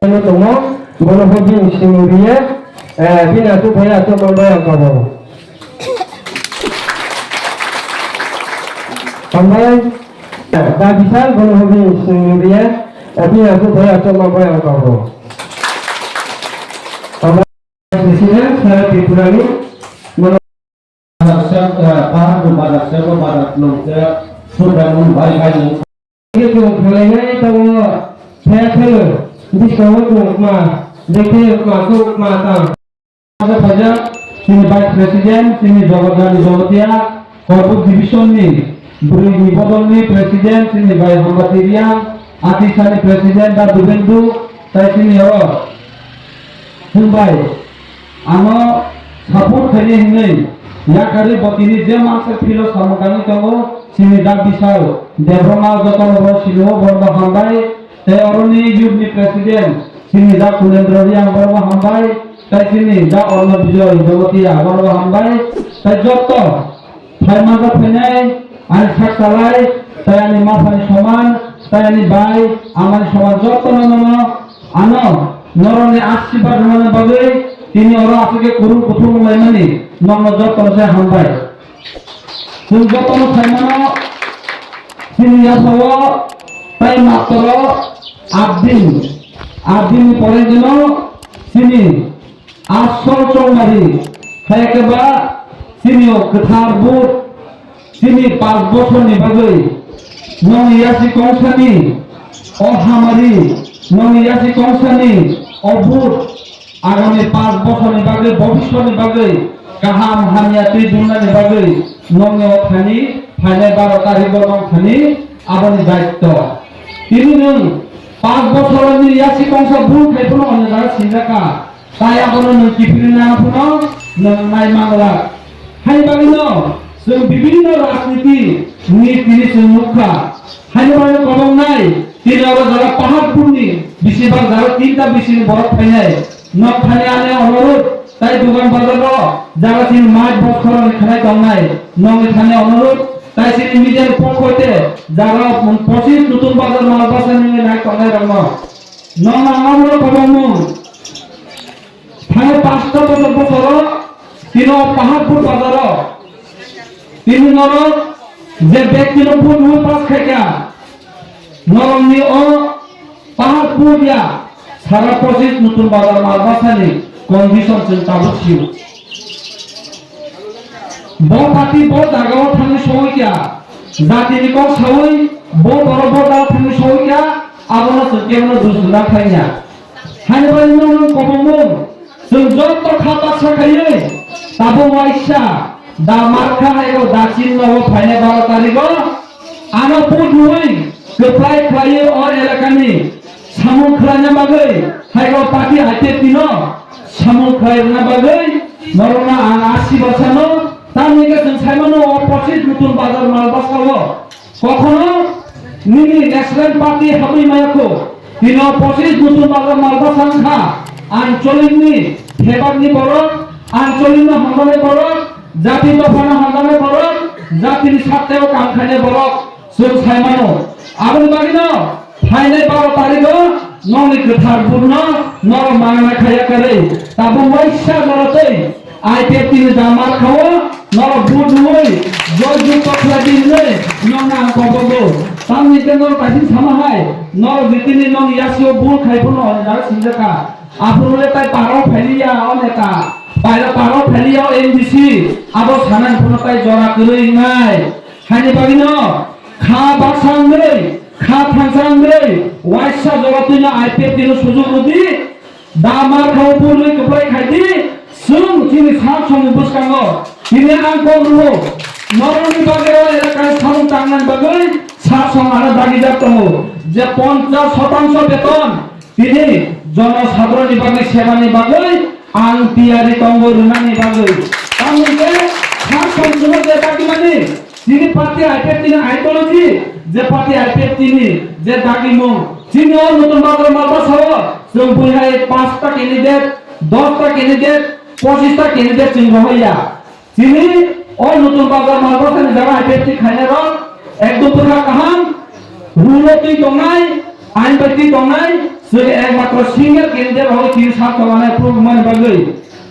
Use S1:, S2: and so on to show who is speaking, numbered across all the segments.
S1: dङ गणपति सिंहरिया बिना तुफाया चमबाय गावो ओमफ्राय दा बिसाल गणपति सिंहरिया बिना तुफाया चमबाय गावो ओमफ्राय बिसिना सारा त्रिपुरानि
S2: Bahan barat siapa barat nongsa sudah membaik lagi.
S1: itu kalian tahu saya tahu di sekolah tu ma dekir masuk mata ada saja sini vice presiden sini jawatan jawatia korpus division ni beri nibadon ni presiden sini vice hamatiria atisani presiden dan dubendu saya sini ya Mumbai ano support kali ini या करी बतिनी जे मासे फिलो समकानी तंगो सिनि दा बिसाल देब्रमा जतन बर सिनो बरबा हामबाय ते अरनि युगनि प्रेसिडेंट सिनि दा कुलेन्द्ररिया बरबा हामबाय ते सिनि दा अरन विजय जगतिया बरबा हामबाय ते जत फाइमागा फैनाय आनि साकसालाय ते आनि माफानि समान ते आनि बाय आमानि समान जत ननो आनो नरनि आशीर्बाद होनो बागै তিনি ওরা আজকে করুন প্রথম লাইমানি নন যতন সে হামবাই তুমি যতন সাইমানো সিনিয়া সব তাই মাত্র 8 দিন পরে দিন সিনি আসল চৌমারি খাইকেবা সিনিও গোথার বুট সিনি 5 বছরনি বাগৈ নন ইয়াসি কংসানি অহামারি নন ইয়াসি কংসানি অভূত आगामी 5 বছরनि बागै भविष्यनि बागै गाहाम हानियाति दुनानि बागै नंगेव थानि फाइनाय 12 तारिख दं थानि आबानि दायित्व तिनि नों 5 বছরनि यासि कंसा बुं खायफोनो अनजा सिनजाका ताय आबानो नों किफिना फुनो नों नाय मांगला हाय बागिनो जों विभिन्न राजनीति नीतिनि मुखा हायबानो गबंनाय तिनाव जारा पाहाड़पुरनि बिसिबार जारा 3टा बिसिनि बरफ फाइनाय नखाने आने अनुरोध ताई दुकान बाजारो जागा सिन माइक बक्स खरन खानाय दंनाय नंगे थाने अनुरोध ताई सिन मिडिया पक होते जागा 25 नतुन बाजार माल बासानि नाय तंगाय रंग नंग आंगामरो कबमु थाने 5टा बছর तिनो पाहाड़पुर बाजारो तिनि नर जे व्यक्तिनो पुन पास खायका नरमनि ओ पाहाड़पुर या सारा 25 नतुन बाजार माल बासानि कन्डिशन जों ताबुसिउ ब पार्टी ब जागाव थांनि सहैया जातिनि कौ सावै ब बरब दा थांनि सहैया आबोनो सकेनो दुसुना थाइया हायबानि नों कबमु जों जत खाबा साखायै ताबो वाइसा दा मारखा हायगो दासिन नव फाइने 12 तारिख आनो पुदुइ गोफ्लाय खायो और एलाकानि सामु खलाना बागै हायगो पार्टी हाइते तिनो सामु खलाना बागै नरना आं 80 বছরनो तानिके जों साइमानो 25 नतुन बाजार माल बासावो कखनो निनि नेशनल पार्टी हाबै मायाखौ तिनो 25 नतुन बाजार माल बासांखा आंचलिकनि फेबारनि बरक आंचलिकनि हामबाने बरक जाति दफाना हामबाने बरक जातिनि साथायाव कामखाने बरक जों साइमानो आबोन बागिनो फाइनाय 12 तारिख नंनि गोथार बुरनो नर मांगना खाया करे ताबो वैसा जरतै आइपीएफ तिनि दामार खाओ नर बुदुइ जयजु कखला दिनै नंना कबगो तामनि तेनर पासिन सामाहाय नर जितिनि नं यासिओ बुल खायफोनो जा सिनजाका आपुरले ताय पारो फैलिया अनेका पायरा पारो फैलिया एमडीसी आबो सानान फुनो ताय जरा करै नाय हानि बागिनो खा बासांगै खा थांसांगै वाइसा जगतनि आइपीएफ तिनो सुजुग नदि दामार खाओ बुलै कपलाय खायदि जों तिनि सा सम बुसकांगो तिनि आंखौ रुहो नरनि बागै एलाका साम तांनान बागै सा सम आरो दागिदार दङ जे 50% बेतन तिनि जनसाधारणनि बागै सेवानि बागै आं तियारि दङ रुनानि बागै तामनिके सा सम जुनो जे दागि माने तिनि पार्टी आइपीएफ तिनि आइडियोलॉजी जे पार्टी आइपीएफ तिनि जे दागिमु तिनि नतुन बाजार माल बासाव जों बुहाय 5टा कैंडिडेट 10टा कैंडिडेट 25टा कैंडिडेट जों रहैया तिनि नतुन बाजार माल बासानि जागा आइपीएफ ति खायना रं एकदम पुरा काहाम रुलति दंनाय आइन बायदि दंनाय जों एकमात्र सिंगल कैंडिडेट हो तीन सात माने प्रभुमान बागै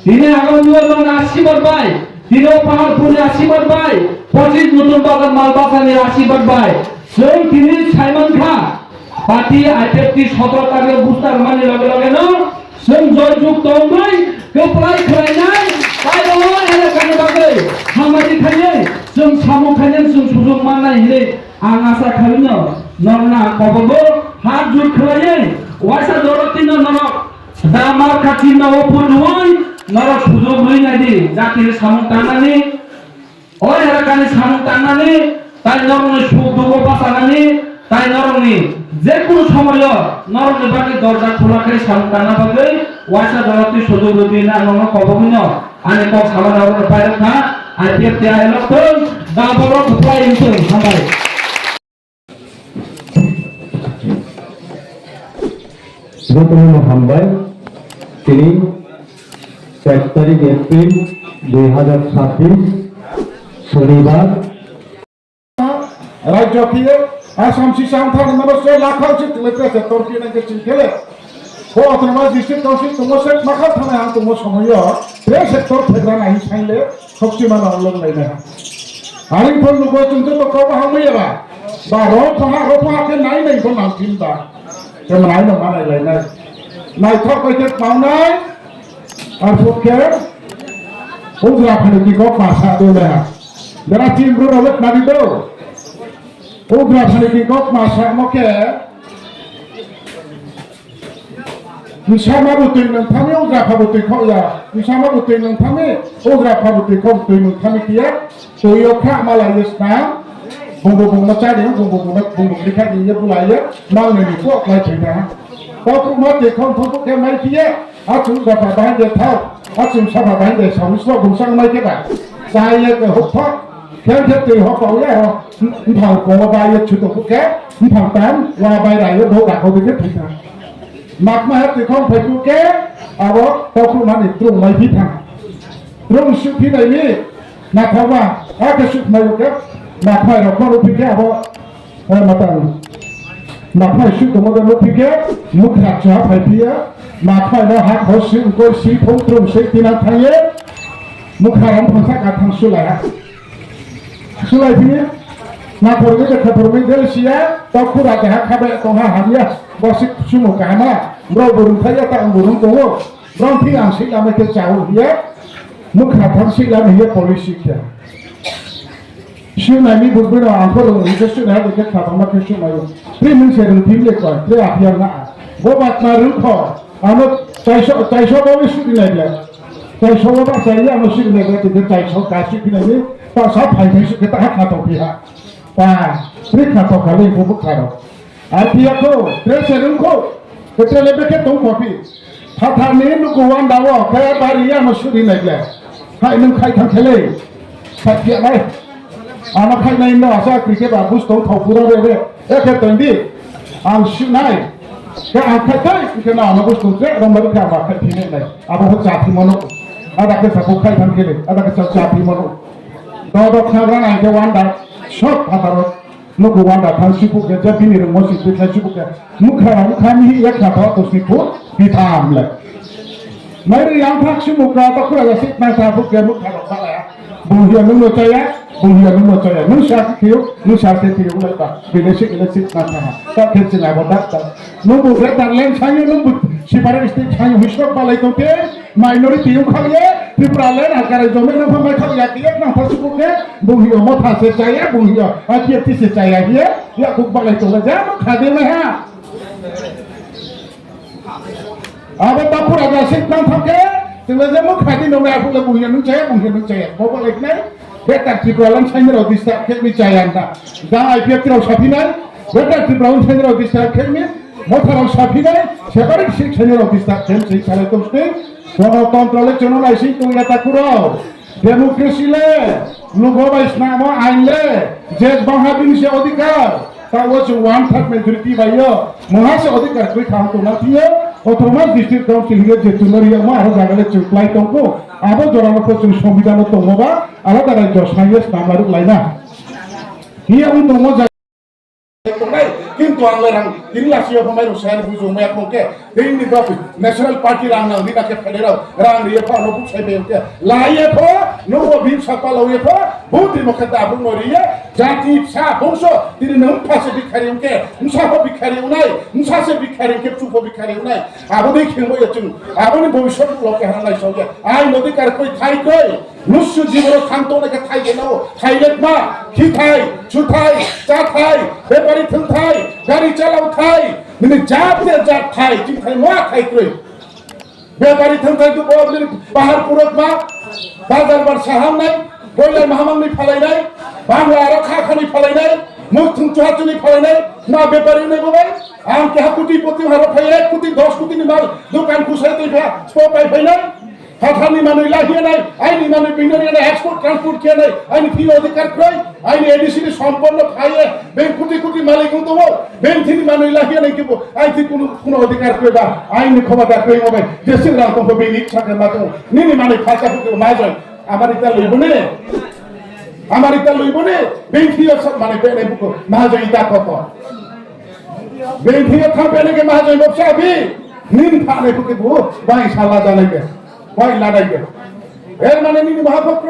S1: दिनै आगामी निवडणूक आशीर्वाद बाय दिनै पाहाड़पुरनि आशीर्वाद बाय 25 नতুन बागान मालबासानि आशीर्वाद बाय जों दिनै साइमन खा पार्टी आइटेपनि 17 तारिख बुस्टार मानि लगे जों जयजुग दंबै गोप्लाय खरायनाय बायदो एलेकानि बागै हामादि खायै जों सामु खायनाय जों सुजुग माननाय हिरै आं आसा खालामो नरना कबबो हात जुर खरायै वासा जरतिनो नरक दामार खाथिनो पुरनुय नरक सुजुग लैनायदि जातिनि सामु तांनानै ओइ एलेकानि सामु तांनानै ताइ नरनि सुख दुख बासानानै ताइ नरनि जेकुनु समय नरनि बागै दरजा खुलाखै सामु तांना बागै वासा जरति सुजुग लैना नरक कबबो आनि कक सामानाव पाइरखा आइपिएफ आइलखौ दाबरो खुलायनोसै हामबाय
S2: Sebetulnya Hambai ini 1 tarik April 2026 শনিবার
S3: রাজ্যকিয়ে আসামসি সামথানি মানুষের লাখাউচি তুলেছে তর্কি নাকি চিনখেলে ও অতনবা ডিস্ট্রিক্ট কাউন্সিল তোমার সে মাখা থানায় আন তোমার সময় রে সেক্টর ফেগ্রা নাই সাইলে শক্তি মান অলং লাইনা আরিন ফোন লুগো চুনতে তো কবা হামইবা বা রফাকে নাই নাই কোন নাম চিন্তা কেমন নাই না মানাই লাইনা নাই থক কইতে পাউনাই আর ফুকে উজরা ফানি কি গো পাসা দোলে Dara timbro robot nabi do. Ugra phane ki gok masa moke. Nisama butui nang thame ugra phabutui khoya. Nisama butui nang thame ugra phabutui khobutui nang thame kia. Toyo kha malayes na. Bungbu macha de bungbu likha di ye bulaya. Mal ne ni pok lai china. Pok ma de khon thon ke mai kia. Achum da pa ban de thau. Achum sa pa ban de sam so bung sang mai ke ba. Sai ye ke hok thok. Theo thiết từ họ bảo là họ thảo có bài chủ tịch quốc kế thảo tán và bài này nó đổ cả không biết gì cả mặc mà hết thì không phải quốc kế à đó tao không nói được trung mấy thằng trung sự khi này mi mà thảo mà cái sự mấy quốc kế mà phải là con lúc kế à đó mà tao mà phải sự của một lúc kế lúc hạt chả phải phía mà phải là hạt họ sự coi sự thông trung sự tin anh thấy ấy lúc hạt anh thằng sắc anh thằng sự lại Sulai punya, nak pergi ke pergi dari sia, tak kurang ke hak kabe tongha hanya, bosik semua kama, bro burung saya tak burung tunggu, bro tiang sih lama ke jauh dia, muka thang sih lama dia polisi dia. Sulai ni berbeda angkor, itu sulai dekat kata mak sulai. Primin serun timle kau, dia akhir nak, bobat marun kau, anu caiso bawa sulai lagi. Caiso bawa saya anu sulai lagi, dia caiso kasih lagi. Ta sắp phải thấy sự cái ta hát tàu kia ta biết là tàu cả lên phố bức thải đâu à thì cô thế sẽ đúng không cái trên lên cái tống copy thà nên nó cố ăn đau cái bari mà suy đi này là hãy nâng khai thằng thế này thật kiện đây à nó khai này nó sao cái bà bút tống thầu phù đâu đây cái tên đi ăn suy này cái ăn khai tới cái nào nó bút tống thế nó mới khai mà khai thì này à bao giờ thì mà nó à đặc cái sao khai thằng kia này à đặc cái sao thì mà nó Todo khagran aja wanda, shop patarot, nuku wanda thansi puke, jadi ni rumosi thansi puke, mukhami ek kata tu sipu ditam le. Mari yang thak si mukha tak kura jasik nasa puke mukhara balaya, buhia nuno caya, nu syaki kiu leta, bilesik nasa, tak kecil apa tak, nubu kereta lain sanyu nubu, si para istri sanyu hisap balai tu te, minority yung kaya. Pipralen agar jomen apa mereka yakin nak masuk ke buhio mota secaya buhio akhirnya secaya dia ya kubal itu saja mukhadir lah apa tapur ada sih nang thake sebenarnya mukhadir nong aku le buhio nung caya bawa lagi nih betul pipralen saya ngerti distak ke bicaya anda dah IPF terus sapinan betul pipralen saya ngerti distak ke ni mota terus sapinan siapa lagi sih saya ngerti distak ke sih saya terus ni গণতন্ত্রলে চলো নাইছি তুমি এটা করো democracy লে লোকবা ইসলাম আইনলে যে বাংলাদেশে অধিকার তা was one third majority বাইও মহাসে অধিকার কই খাও তো না দিয়ে অথবা ডিস্ট্রিক্ট কাউন্সিল এর যে তুলরিয়া মা আর জায়গালে চুপলাই তঙ্কো আবো জরানো প্রচুর সংবিধান তঙ্গবা আলাদা রাজ্য সাইয়েস নামারু লাইনা হিয়া উন তঙ্গ কিন্তু anglerang inlasio pemain usaha buju me akongke ini dopi national party rang nang dina ke federal rang ria pa no bu sai be ke laie pho no bim sapa laie pho buti mokata bu ngoria jati sa bongso tiri nang phase bikhari ke musa ho bikhari unai musa se bikhari ke chu ho bikhari unai aboni khengbo yachung aboni bhobishot loke hanai soge ai nodi kar koi thai koi নুসু জীবন খান্ত নাকি খাই গেলাও খাইলেক মা কি খাই ছুথাই চা খাই ব্যাপারি থুন খাই গাড়ি চালাও খাই মানে জাতে জাত খাই কি খাই মা খাই কই ব্যাপারি থুন খাই তো বললি পাহাড় পুরত মা বাজার বার সাহাম নাই বইলার মহামাঙ্গি ফালাই নাই বাংলা আর খাখানি ফালাই নাই মুখ থুন চুহাচুনি ফালাই নাই মা ব্যাপারি নাই বাবা আম কে কোটি প্রতি হার ফাই 1 কোটি 10 কোটি নি মাল দোকান খুসাই তুই স্পট পাই ফাই নাই Hathani manu ilahi nai, aini manu binari nai, export transport kiya nai, aini fi odhikar krai, aini edisini সম্পন্ন খাইয়ে বেন কোটি কোটি মালিক হতো বেন থিনি manu ilahi nai কিবো, আই থি কোনো অধিকার কই বা আইনি ক্ষমতা কই হবে, দেশের রাম তো বেন ইচ্ছাকে মাতো, নিনি মানে ফাঁকা ফুকে মাজন, আমার ইতা লইবনে, বেন থিও সব মানে বেন এবুকো মাজন ইতা কত, বেন থিও থামবে নাকি মাজন ব্যবসাবি, নিন ফানে ফুকে বু, বাই শালা জানাইবে। Why ladaike? মানে নিনি মহাভক্ত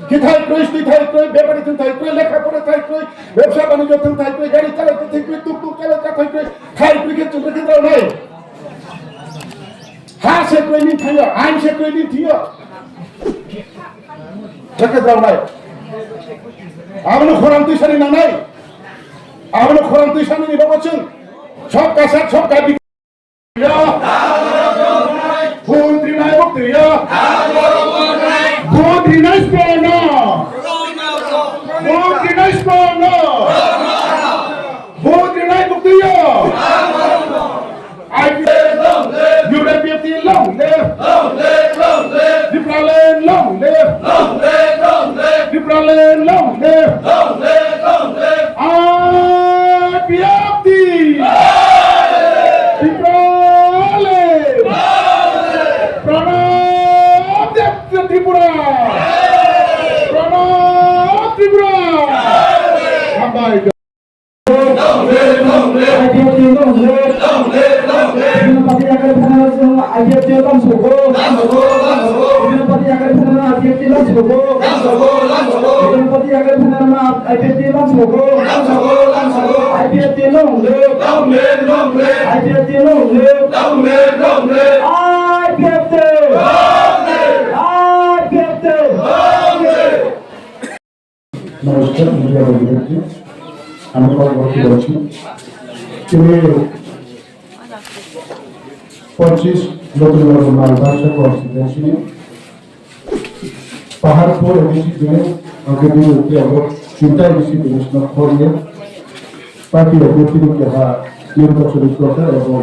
S3: কি থাই কই স্তি থাই কই ব্যাপারী থাই কই লেখাপড়া থাই কই ব্যবসা বাণিজ্য থাই কই গাড়ি চালাতে থাই কই টুকটুক চালাতে থাই কই খাই পিকে চুপে কি দাও নাই হ্যাঁ সে কই নি থাইও আইন সে কই নি থিও লেখা দাও নাই আমনো খরাম তুই সারি না নাই আমনো খরাম তুই সারি নি বাবুচুন সব কাছে সব গাবি Bondri nai buktiya. Bondri nai spana. Bondri nai spana. Bondri nai buktiya. I you let me feel long live. Dipralen long live. Dipralen long live. I be up thee. Tripura! Pranab Tripura! Hambai
S4: নমস্কার media বন্ধুদেরকে আমি পরবর্তী বলছি তিনি 25 নতুন মালবাসা constituency Paharpur ADC জেনে আগে উঠে আবার চিন্তা এডিসি কমিশনার করিয়ে পার্টি অভ্যর্থীকে বা নির্বাচনী প্রচার এবং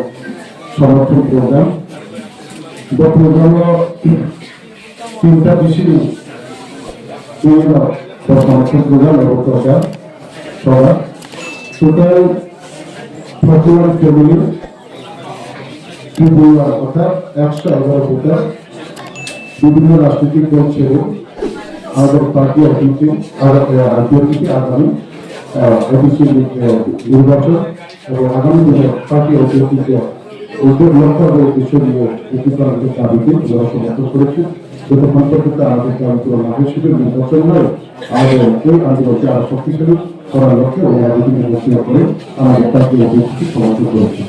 S4: সমর্থন প্রোগ্রাম প্রোগ্রাম তিনটা বিষয় সমর্থন প্রোগ্রাম এবং প্রচার সভা টোটাল 41 ফ্যামিলি অর্থাৎ 111 ভোটার বিভিন্ন রাজনৈতিক দল ছেড়ে আমাদের পার্টি অফিসে আগামী নির্বাচন এবং আগামী দিনে পার্টি অফিসে উদ্যোগ লক্ষ্য এবং উদ্দেশ্য নিয়ে প্রতিপালনের দাবিতে সমর্থন করেছি যেটা সম্পর্কিত আমাদেরকে আন্দোলন আবশ্যকের নির্বাচন নয় আমাদের এই আন্দোলনকে আরো শক্তিশালী করার লক্ষ্যে এবং আগামী নির্বাচন করে আমাদের পার্টি অফিসকে সমর্থন করেছি।